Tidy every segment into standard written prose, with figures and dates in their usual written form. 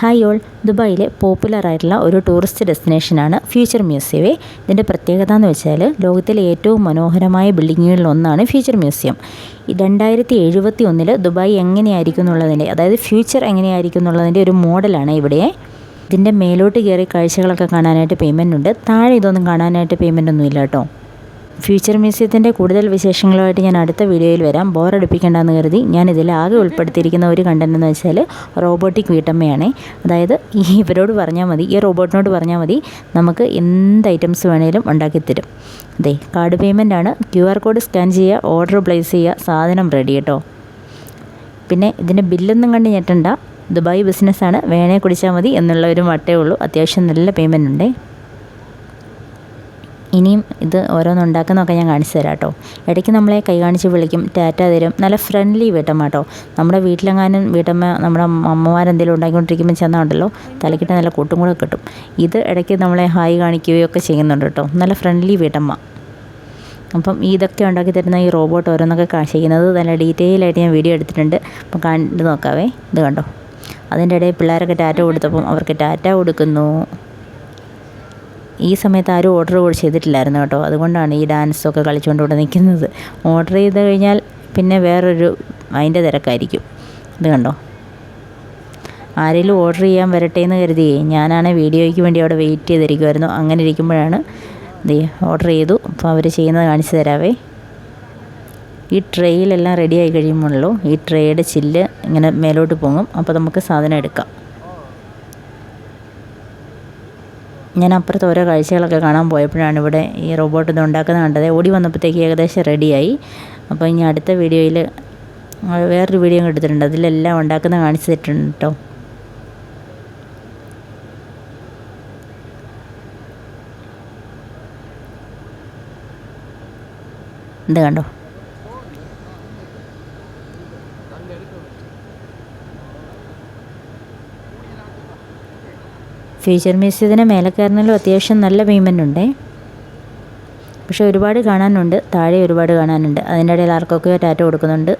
Hi all, ദുബായിലെ പോപ്പുലറായിട്ടുള്ള ഒരു tourist ഡെസ്റ്റിനേഷനാണ് future മ്യൂസിയമേ. ഇതിൻ്റെ പ്രത്യേകത എന്ന് വെച്ചാൽ ലോകത്തിലെ ഏറ്റവും മനോഹരമായ ബിൽഡിങ്ങുകളിലൊന്നാണ് ഫ്യൂച്ചർ മ്യൂസിയം. 2071 ദുബായ് എങ്ങനെയായിരിക്കും എന്നുള്ളതിൻ്റെ, അതായത് ഫ്യൂച്ചർ എങ്ങനെയായിരിക്കും എന്നുള്ളതിൻ്റെ ഒരു മോഡലാണ് ഇവിടെ. ഇതിൻ്റെ മേലോട്ട് കയറി കാഴ്ചകളൊക്കെ കാണാനായിട്ട് പേയ്മെൻ്റ് ഉണ്ട്. താഴെ ഇതൊന്നും കാണാനായിട്ട് പേയ്മെൻ്റ് ഒന്നും ഇല്ല കേട്ടോ. ഫ്യൂച്ചർ മ്യൂസിയത്തിൻ്റെ കൂടുതൽ വിശേഷങ്ങളുമായിട്ട് ഞാൻ അടുത്ത വീഡിയോയിൽ വരാം. ബോറടിപ്പിക്കേണ്ടെന്ന് കരുതി ഞാൻ ഇതിൽ ആകെ ഉൾപ്പെടുത്തിയിരിക്കുന്ന ഒരു കണ്ടന്റ് എന്ന് വെച്ചാൽ റോബോട്ടിക് വീട്ടമ്മയാണ്. അതായത് ഇവരോട് പറഞ്ഞാൽ മതി, ഈ റോബോട്ടിനോട് പറഞ്ഞാൽ മതി, നമുക്ക് എന്ത് ഐറ്റംസ് വേണേലും ഉണ്ടാക്കിത്തരും. അതെ, കാർഡ് പേയ്മെൻ്റ് ആണ്. QR കോഡ് സ്കാൻ ചെയ്യുക, ഓർഡർ പ്ലേസ് ചെയ്യുക, സാധനം റെഡി കേട്ടോ. പിന്നെ ഇതിൻ്റെ ബില്ലൊന്നും കണ്ട് ഞെട്ടണ്ട, ദുബായ് ബിസിനസ്സാണ്, വേണേ കുടിച്ചാൽ മതി എന്നുള്ള ഒരു മട്ടേ ഉള്ളൂ. അത്യാവശ്യം നല്ല പേയ്മെൻ്റ് ഉണ്ട്. ഇനിയും ഇത് ഓരോന്നുണ്ടാക്കുന്നതൊക്കെ ഞാൻ കാണിച്ചു തരാം കേട്ടോ. ഇടയ്ക്ക് നമ്മളെ കൈ കാണിച്ച് വിളിക്കും, ടാറ്റ തരും. നല്ല ഫ്രണ്ട്ലി വീട്ടമ്മ കേട്ടോ. നമ്മുടെ വീട്ടിലെങ്ങാനും വീട്ടമ്മ നമ്മുടെ അമ്മമാരെന്തെങ്കിലും ഉണ്ടാക്കിക്കൊണ്ടിരിക്കുമ്പോൾ ചെന്നുണ്ടല്ലോ, തലക്കിട്ട് നല്ല കൂട്ടും കൂടെ കിട്ടും. ഇത് ഇടയ്ക്ക് നമ്മളെ ഹായ് കാണിക്കുകയൊക്കെ ചെയ്യുന്നുണ്ട് കേട്ടോ. നല്ല ഫ്രണ്ട്ലി വീട്ടമ്മ. അപ്പം ഇതൊക്കെ ഉണ്ടാക്കി തരുന്ന ഈ റോബോട്ട് ഓരോന്നൊക്കെ ചെയ്യുന്നത് നല്ല ഡീറ്റെയിൽ ആയിട്ട് ഞാൻ വീഡിയോ എടുത്തിട്ടുണ്ട്. അപ്പം കണ്ടു നോക്കാവേ. ഇത് കണ്ടോ, അതിൻ്റെ ഇടയിൽ പിള്ളേരൊക്കെ ടാറ്റ കൊടുത്തപ്പം അവർക്ക് ടാറ്റ കൊടുക്കുന്നു. ഈ സമയത്ത് ആരും ഓർഡർ ചെയ്തിട്ടില്ലായിരുന്നു കേട്ടോ. അതുകൊണ്ടാണ് ഈ ഡാൻസൊക്കെ കളിച്ചുകൊണ്ട് ഇവിടെ നിൽക്കുന്നത്. ഓർഡർ ചെയ്ത് കഴിഞ്ഞാൽ പിന്നെ വേറൊരു അതിൻ്റെ തിരക്കായിരിക്കും. ഇത് കണ്ടോ, ആരെങ്കിലും ഓർഡർ ചെയ്യാൻ വരട്ടെ എന്ന് കരുതിയേ ഞാനാണ് വീഡിയോയ്ക്ക് വേണ്ടി അവിടെ വെയിറ്റ് ചെയ്തിരിക്കുമായിരുന്നു. അങ്ങനെ ഇരിക്കുമ്പോഴാണ് ഓർഡർ ചെയ്തു. അപ്പോൾ അവർ ചെയ്യുന്നത് കാണിച്ചു തരാവേ. ഈ ട്രേയിലെല്ലാം റെഡി ആയി കഴിയുമ്പോഴല്ലോ ഈ ട്രേയുടെ ചില്ല് ഇങ്ങനെ മേലോട്ട് പൊങ്ങും. അപ്പോൾ നമുക്ക് സാധനം എടുക്കാം. ഞാൻ അപ്പുറത്ത് ഓരോ കാഴ്ചകളൊക്കെ കാണാൻ പോയപ്പോഴാണ് ഇവിടെ ഈ റോബോട്ട് ഇത് ഉണ്ടാക്കുന്നത് കണ്ടത്. ഓടി വന്നപ്പോഴത്തേക്ക് ഏകദേശം റെഡിയായി. അപ്പോൾ ഇനി അടുത്ത വീഡിയോയിൽ വേറൊരു വീഡിയോ എടുത്തിട്ടുണ്ട്, അതിലെല്ലാം ഉണ്ടാക്കുന്നത് കാണിച്ചിട്ടുണ്ട് കേട്ടോ. ഇത് കണ്ടോ, ഫ്യൂച്ചർ മ്യൂസിയത്തിന് മേലെ കയറുന്നതിലും അത്യാവശ്യം നല്ല പേയ്മെൻ്റ് ഉണ്ട്. പക്ഷേ ഒരുപാട് കാണാനുണ്ട്, താഴെ ഒരുപാട് കാണാനുണ്ട്. അതിൻ്റെ ഇടയിൽ ആർക്കൊക്കെയോ ടാറ്റ കൊടുക്കുന്നുണ്ട്.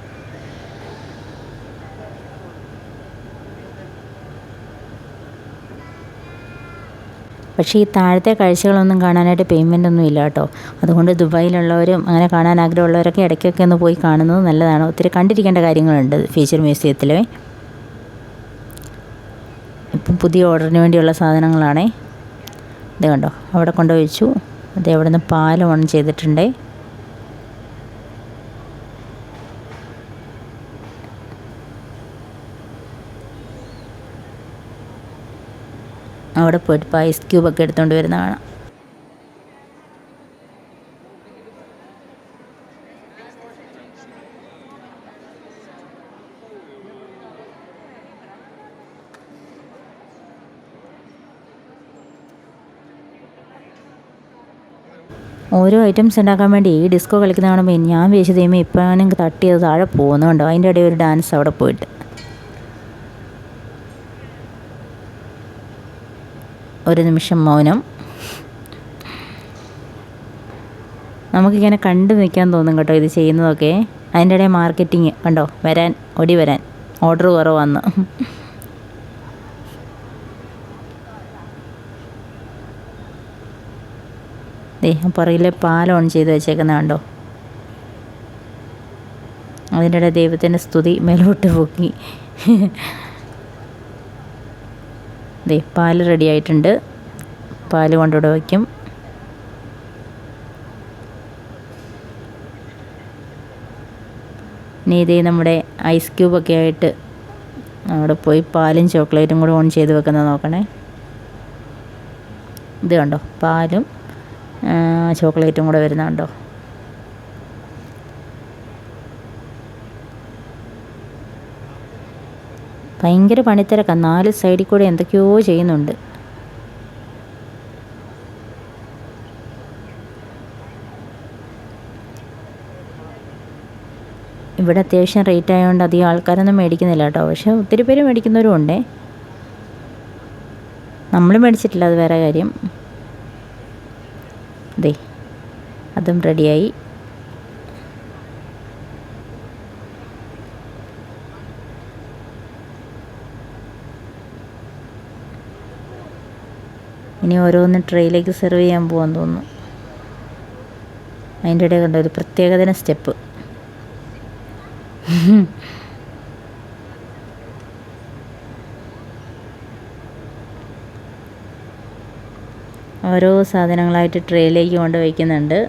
പക്ഷേ ഈ താഴത്തെ കാഴ്ചകളൊന്നും കാണാനായിട്ട് പേയ്മെൻ്റ് ഒന്നും ഇല്ല കേട്ടോ. അതുകൊണ്ട് ദുബായിലുള്ളവരും അങ്ങനെ കാണാൻ ആഗ്രഹമുള്ളവരൊക്കെ ഇടയ്ക്കൊക്കെ ഒന്ന് പോയി കാണുന്നത് നല്ലതാണ്. ഒത്തിരി കണ്ടിരിക്കേണ്ട കാര്യങ്ങളുണ്ട് ഫ്യൂച്ചർ മ്യൂസിയത്തിൽ. ഇപ്പം പുതിയ ഓർഡറിന് വേണ്ടിയുള്ള സാധനങ്ങളാണേ. ഇത് കണ്ടോ, അവിടെ കൊണ്ടുപോയി വെച്ചു. അത് അവിടെ നിന്ന് പാൽ ഓൺ ചെയ്തിട്ടുണ്ട്. അവിടെ പോയിട്ട് ഇപ്പോൾ ഐസ് ക്യൂബൊക്കെ എടുത്തുകൊണ്ട് വരുന്ന കാണാം. ഓരോ ഐറ്റംസ് ഉണ്ടാക്കാൻ വേണ്ടി ഈ ഡിസ്കോ കളിക്കുന്ന കാണുമ്പോൾ ഞാൻ വിചാരിച്ചു ദൈവമേ ഇപ്പോഴാണ് തട്ടിയത് താഴെ പോകുന്നുണ്ടോ. അതിൻ്റെ ഇടയിൽ ഒരു ഡാൻസ് അവിടെ പോയിട്ട്. ഒരു നിമിഷം മൗനം. നമുക്കിങ്ങനെ കണ്ടു നിൽക്കാൻ തോന്നും കേട്ടോ ഇത് ചെയ്യുന്നതൊക്കെ. അതിൻ്റെ ഇടയിൽ മാർക്കറ്റിങ് കണ്ടോ, വരാൻ ഓടി വരാൻ, ഓർഡർ കുറവാന്ന്. പുറകിലെ പാൽ ഓൺ ചെയ്ത് വെച്ചേക്കുന്ന കണ്ടോ. അതിൻ്റെ ഇടയിൽ ദൈവത്തിൻ്റെ സ്തുതി മേലോട്ട് പൊക്കി. പാല് റെഡി ആയിട്ടുണ്ട്. പാല് കൊണ്ടിവിടെ വയ്ക്കും. ഇനി നമ്മുടെ ഐസ് ക്യൂബൊക്കെ ആയിട്ട് അവിടെ പോയി പാലും ചോക്ലേറ്റും കൂടെ ഓൺ ചെയ്ത് വെക്കുന്നത് നോക്കണേ. ഇത് കണ്ടോ, പാലും ചോക്ലേറ്റും കൂടെ വരുന്നുണ്ടോ. ഭയങ്കര പണിത്തിരക്കാണ്. 4 സൈഡിൽ കൂടെ എന്തൊക്കെയോ ചെയ്യുന്നുണ്ട്. ഇവിടെ അത്യാവശ്യം റേറ്റ് ആയതുകൊണ്ട് അധികം ആൾക്കാരൊന്നും മേടിക്കുന്നില്ല കേട്ടോ. പക്ഷേ ഒത്തിരി പേര് മേടിക്കുന്നവരും ഉണ്ടേ. നമ്മൾ മേടിച്ചിട്ടില്ല, അത് വേറെ കാര്യം. അതും റെഡിയായി. ഇനി ഓരോന്ന് ട്രേയിലേക്ക് സെർവ് ചെയ്യാൻ പോകാൻ തോന്നുന്നു. അതിൻ്റെ ഇടയിൽ കണ്ടോ ഒരു പ്രത്യേകതരം സ്റ്റെപ്പ്. ഓരോ സാധനങ്ങളായിട്ട് ട്രേയിലേക്ക് കൊണ്ട് വയ്ക്കുന്നുണ്ട്.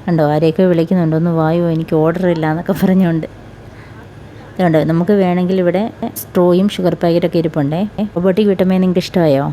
കണ്ടോ ആരെയൊക്കെ വിളിക്കുന്നുണ്ടോ, ഒന്ന് വായോ എനിക്ക് ഓർഡർ ഇല്ല എന്നൊക്കെ പറഞ്ഞുകൊണ്ട്. ഇതുണ്ട്, നമുക്ക് വേണമെങ്കിൽ ഇവിടെ സ്ട്രോയും ഷുഗർ പാക്കറ്റൊക്കെ ഇരിപ്പുണ്ടേ. റോബോട്ടിക് വീട്ടമ്മയെ നിങ്ങൾക്ക് ഇഷ്ടമായോ?